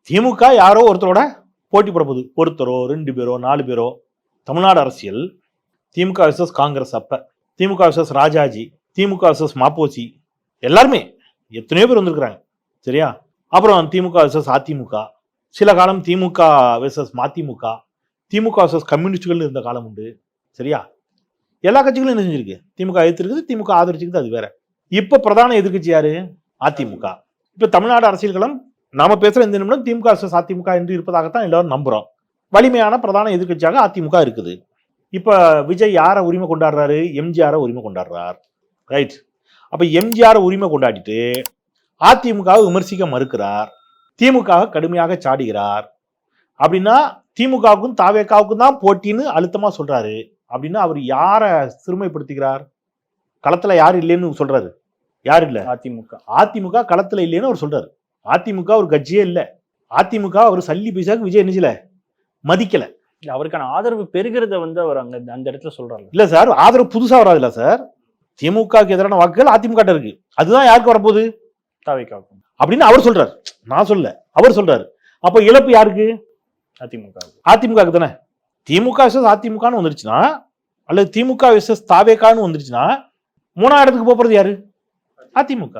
திமுக யாரோ ஒருத்தரோட போட்டி போட போகுது. ஒருத்தரோ 2 பேரோ 4 பேரோ. தமிழ்நாடு அரசியல் திமுக விசஸ் காங்கிரஸ், அப்ப திமுக விசஸ் ராஜாஜி, திமுக விசஸ் மாப்போசி, எல்லாருமே எத்தனையோ பேர் வந்திருக்கிறாங்க. சரியா? அப்புறம் திமுக விசஸ் அதிமுக, சில காலம் திமுக விசஸ் மதிமுக, திமுக விசஸ் கம்யூனிஸ்டுகள் இருந்த காலம் உண்டு. சரியா? எல்லா கட்சிகளும் என்ன செஞ்சிருக்கு? திமுக எதிர்த்திருக்குது, திமுக ஆதரிச்சுக்குது, அது வேற. இப்ப பிரதான எதிர்கட்சி யாரு? அதிமுக. இப்ப தமிழ்நாடு அரசியல் களம் நாம பேசுற இந்த நிமிடம் திமுக விசஸ் அதிமுக என்று இருப்பதாகத்தான் எல்லாரும் நம்புறோம். வலிமையான பிரதான எதிர்கட்சியாக அதிமுக இருக்குது. இப்ப விஜய் யாரை உரிமை கொண்டாடுறாரு? எம்ஜிஆரை உரிமை கொண்டாடுறார். ரைட். அப்ப எம்ஜிஆரை உரிமை கொண்டாடிட்டு அதிமுகவை விமர்சிக்க மறுக்கிறார், திமுக கடுமையாக சாடுகிறார். அப்படின்னா திமுகவுக்கும் தாவேகாவுக்கும் தான் போட்டின்னு அழுத்தமா சொல்றாரு. அப்படின்னா அவர் யாரை சிறுமைப்படுத்துகிறார்? களத்துல யாரு இல்லைன்னு சொல்றாரு. யாரு இல்ல? அதிமுக களத்துல இல்லைன்னு அவர் சொல்றாரு. அதிமுக ஒரு கட்சியே இல்ல. அதிமுக அவர் சல்லி பைசாக்கு விஜய் நினைச்சல மதிக்கல. அவருக்கான ஆதரவு பெறுகிறத அவர் அந்த இடத்துல சொல்றாரு. இல்ல சார், ஆதரவு புதுசா வராது இல்ல சார். திமுகவுக்கு எதிரான வாக்குகள் அதிமுக இருக்கு. அதுதான் யாருக்கு வரப்போகுது? தாவேகாவுக்கு அப்படின்னு அவர் சொல்றாரு. நான் சொல்ல, அவர் சொல்றாரு. அப்ப இழப்பு யாருக்கு? அதிமுக தானே. திமுக விசஸ் அதிமுகன்னு வந்துருச்சுன்னா, அல்லது திமுக விசஸ் தாவேகான்னு வந்துருச்சுன்னா, 3ஆம் இடத்துக்கு போறது யாரு? அதிமுக.